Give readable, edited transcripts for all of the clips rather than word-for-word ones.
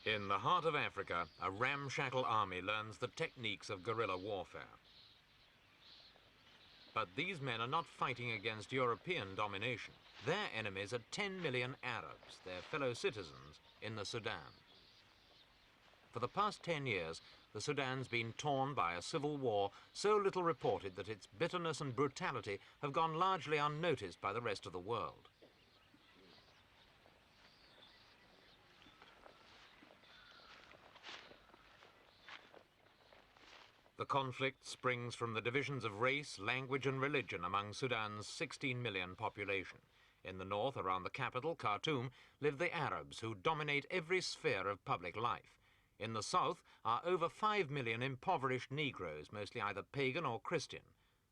In the heart of Africa, a ramshackle army learns the techniques of guerrilla warfare. But these men are not fighting against European domination. Their enemies are 10 million Arabs, their fellow citizens, in the Sudan. For the past 10 years, the Sudan's been torn by a civil war so little reported that its bitterness and brutality have gone largely unnoticed by the rest of the world. The conflict springs from the divisions of race, language and religion among Sudan's 16 million population. In the north, around the capital, Khartoum, live the Arabs who dominate every sphere of public life. In the south are over 5 million impoverished Negroes, mostly either pagan or Christian.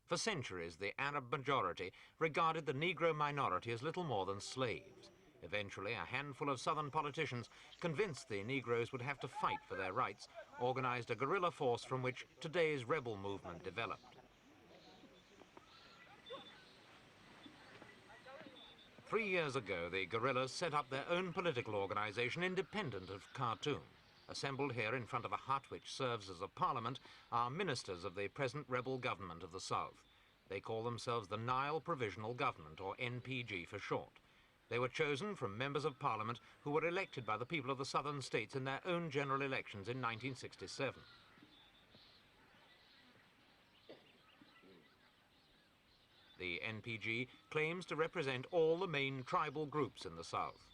For centuries, the Arab majority regarded the Negro minority as little more than slaves. Eventually, a handful of southern politicians, convinced the Negroes would have to fight for their rights, organized a guerrilla force from which today's rebel movement developed. 3 years ago, the guerrillas set up their own political organization independent of Khartoum. Assembled here in front of a hut which serves as a parliament are ministers of the present rebel government of the south. They call themselves the Nile Provisional Government, or NPG for short. They were chosen from members of parliament who were elected by the people of the southern states in their own general elections in 1967. The NPG claims to represent all the main tribal groups in the south.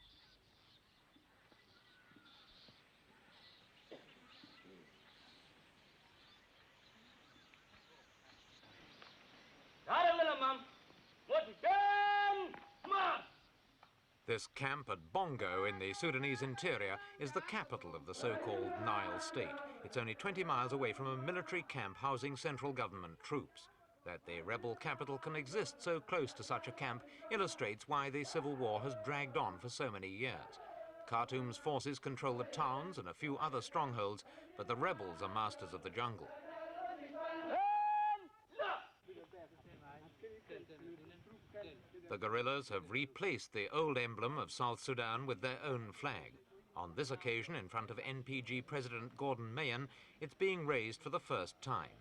This camp at Bongo in the Sudanese interior is the capital of the so-called Nile state. It's only 20 miles away from a military camp housing central government troops. That the rebel capital can exist so close to such a camp illustrates why the civil war has dragged on for so many years. Khartoum's forces control the towns and a few other strongholds, but the rebels are masters of the jungle. The guerrillas have replaced the old emblem of South Sudan with their own flag. On this occasion, in front of NPG President Gordon Mayen, it's being raised for the first time.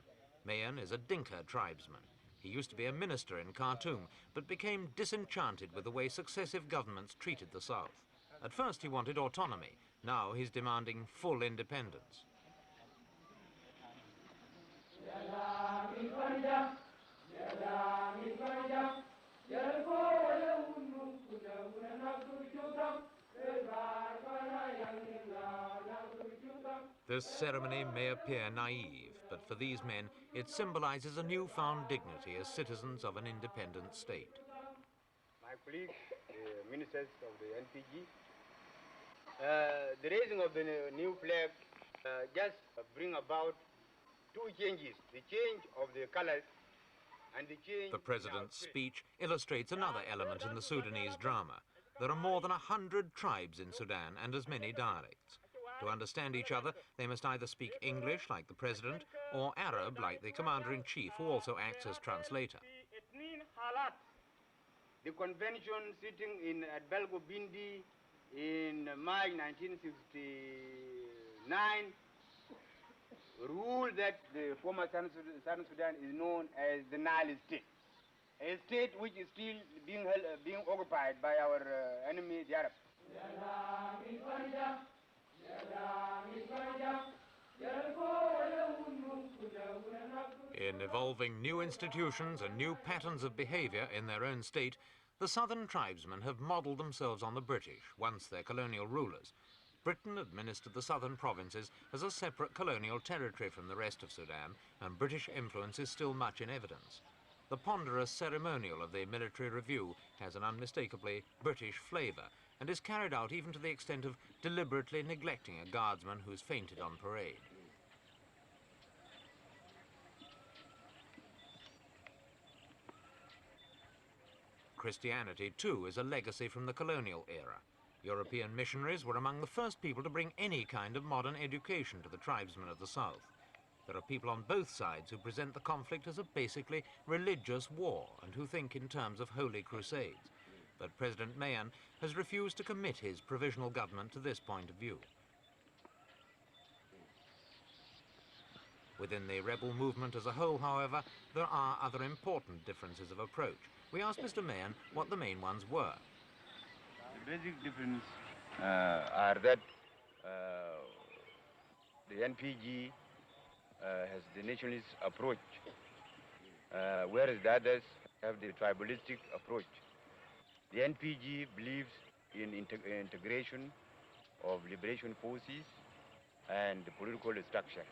Mayen is a Dinka tribesman. He used to be a minister in Khartoum, but became disenchanted with the way successive governments treated the South. At first he wanted autonomy. Now he's demanding full independence. This ceremony may appear naive, but for these men it symbolizes a newfound dignity as citizens of an independent state. My colleagues, the ministers of the NPG, the raising of the new flag just bring about two changes, the change of the colors and the change... The president's speech illustrates another element in the Sudanese drama. There are more than 100 tribes in Sudan and as many dialects. To understand each other, they must either speak English, like the president, or Arab, like the commander-in-chief, who also acts as translator. The convention sitting at Belgo Bindi in March 1969 ruled that the former Southern Sudan is known as the Nile state, a state which is still being occupied by our enemy, the Arabs. In evolving new institutions and new patterns of behavior in their own state, the southern tribesmen have modelled themselves on the British, once their colonial rulers. Britain administered the southern provinces as a separate colonial territory from the rest of Sudan, and British influence is still much in evidence. The ponderous ceremonial of the military review has an unmistakably British flavour and is carried out even to the extent of deliberately neglecting a guardsman who's fainted on parade. Christianity, too, is a legacy from the colonial era. European missionaries were among the first people to bring any kind of modern education to the tribesmen of the South. There are people on both sides who present the conflict as a basically religious war and who think in terms of holy crusades. But President Mayen has refused to commit his provisional government to this point of view. Within the rebel movement as a whole, however, there are other important differences of approach. We asked Mr. Mahan what the main ones were. The basic difference are that the NPG has the nationalist approach, whereas the others have the tribalistic approach. The NPG believes in integration of liberation forces and the political structure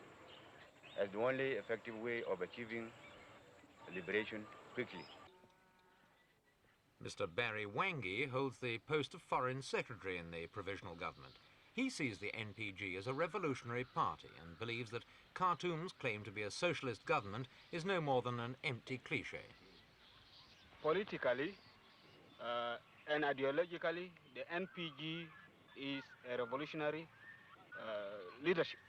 as the only effective way of achieving liberation quickly. Mr. Barry Wangi holds the post of Foreign Secretary in the Provisional Government. He sees the NPG as a revolutionary party and believes that Khartoum's claim to be a socialist government is no more than an empty cliché. Politically and ideologically, the NPG is a revolutionary leadership.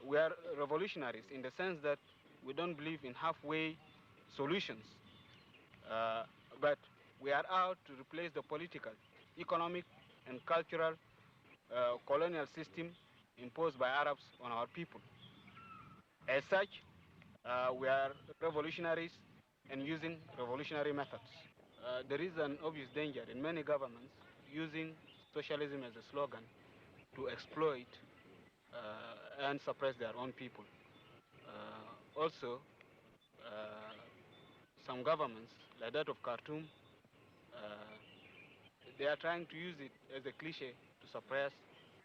We are revolutionaries in the sense that we don't believe in halfway solutions, but we are out to replace the political, economic, and cultural colonial system imposed by Arabs on our people. As such, we are revolutionaries and using revolutionary methods. There is an obvious danger in many governments using socialism as a slogan to exploit and suppress their own people. Also, some governments, like that of Khartoum, they are trying to use it as a cliche to suppress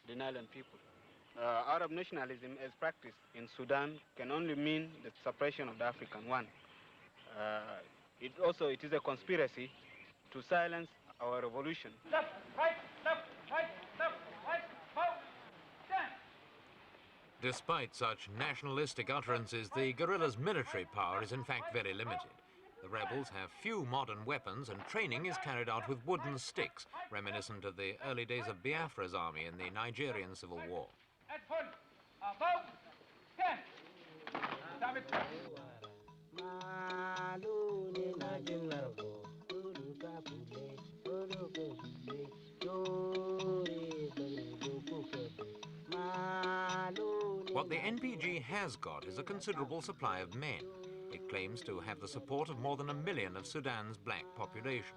the Nilean people. Arab nationalism as practiced in Sudan can only mean the suppression of the African one. It is a conspiracy to silence our revolution. Left, right, left, right, left, right, vote, stand. Despite such nationalistic utterances, the guerrillas' military power is in fact very limited. The rebels have few modern weapons and training is carried out with wooden sticks, reminiscent of the early days of Biafra's army in the Nigerian Civil War. At front, vote, stand. Stop it. What the NPG has got is a considerable supply of men. It claims to have the support of more than 1 million of Sudan's black population.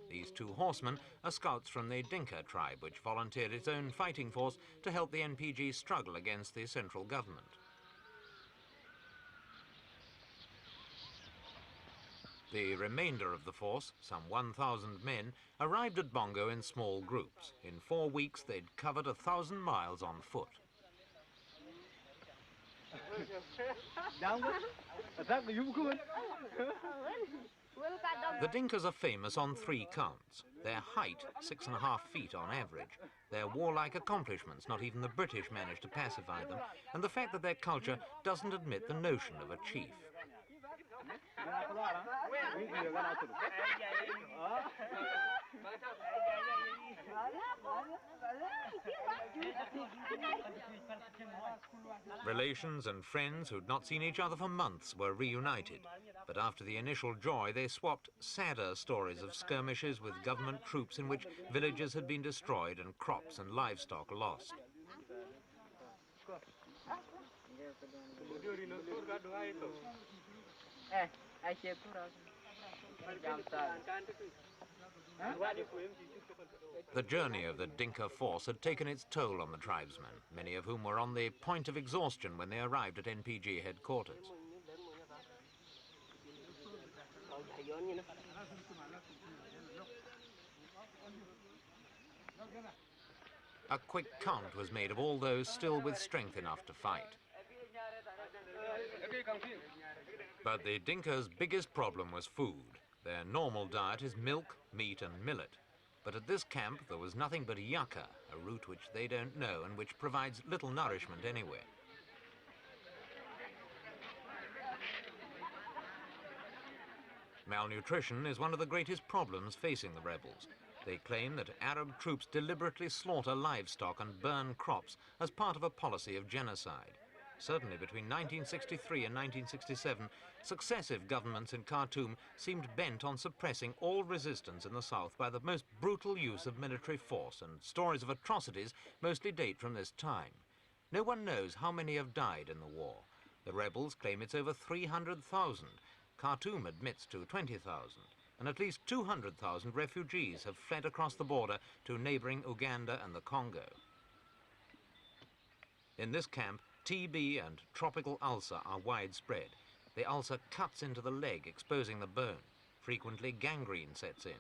These two horsemen are scouts from the Dinka tribe, which volunteered its own fighting force to help the NPG struggle against the central government. The remainder of the force, some 1,000 men, arrived at Bongo in small groups. In 4 weeks, they'd covered 1,000 miles on foot. The Dinkas are famous on 3 counts. Their height, 6.5 feet on average, their warlike accomplishments, not even the British managed to pacify them, and the fact that their culture doesn't admit the notion of a chief. Relations and friends who'd not seen each other for months were reunited, but after the initial joy they swapped sadder stories of skirmishes with government troops in which villages had been destroyed and crops and livestock lost. The journey of the Dinka force had taken its toll on the tribesmen, many of whom were on the point of exhaustion when they arrived at NPG headquarters. A quick count was made of all those still with strength enough to fight. But the Dinkas' biggest problem was food. Their normal diet is milk, meat and millet. But at this camp there was nothing but yucca, a root which they don't know and which provides little nourishment anywhere. Malnutrition is one of the greatest problems facing the rebels. They claim that Arab troops deliberately slaughter livestock and burn crops as part of a policy of genocide. Certainly between 1963 and 1967, successive governments in Khartoum seemed bent on suppressing all resistance in the south by the most brutal use of military force, and stories of atrocities mostly date from this time. No one knows how many have died in the war. The rebels claim it's over 300,000. Khartoum admits to 20,000. And at least 200,000 refugees have fled across the border to neighboring Uganda and the Congo. In this camp, TB and tropical ulcer are widespread. The ulcer cuts into the leg, exposing the bone. Frequently, gangrene sets in.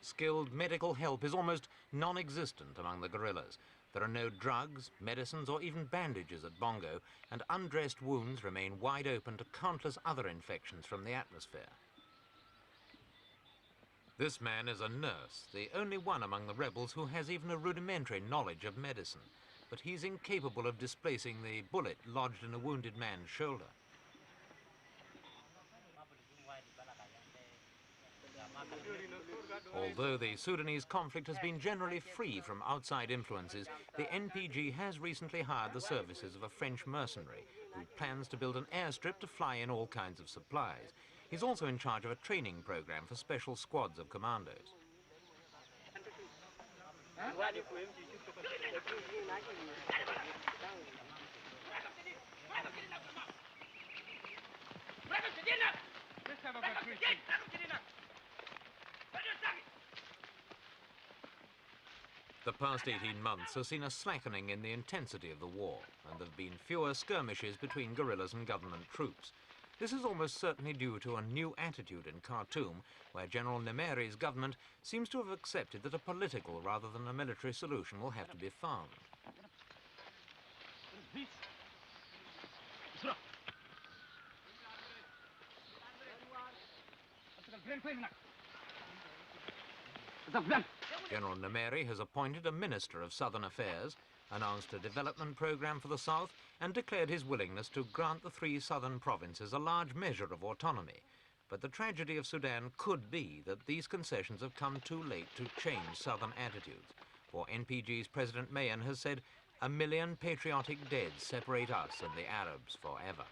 Skilled medical help is almost non-existent among the guerrillas. There are no drugs, medicines, or even bandages at Bongo, and undressed wounds remain wide open to countless other infections from the atmosphere. This man is a nurse, the only one among the rebels who has even a rudimentary knowledge of medicine, but he's incapable of displacing the bullet lodged in a wounded man's shoulder. Although the Sudanese conflict has been generally free from outside influences, the NPG has recently hired the services of a French mercenary who plans to build an airstrip to fly in all kinds of supplies. He's also in charge of a training program for special squads of commandos. The past 18 months has seen a slackening in the intensity of the war, and there have been fewer skirmishes between guerrillas and government troops. This is almost certainly due to a new attitude in Khartoum, where General Nimeri's government seems to have accepted that a political rather than a military solution will have to be found. General Nimeri has appointed a Minister of Southern Affairs, announced a development program for the South, and declared his willingness to grant the 3 southern provinces a large measure of autonomy. But the tragedy of Sudan could be that these concessions have come too late to change southern attitudes. For NPG's President Mayen has said, 1 million patriotic dead separate us and the Arabs forever.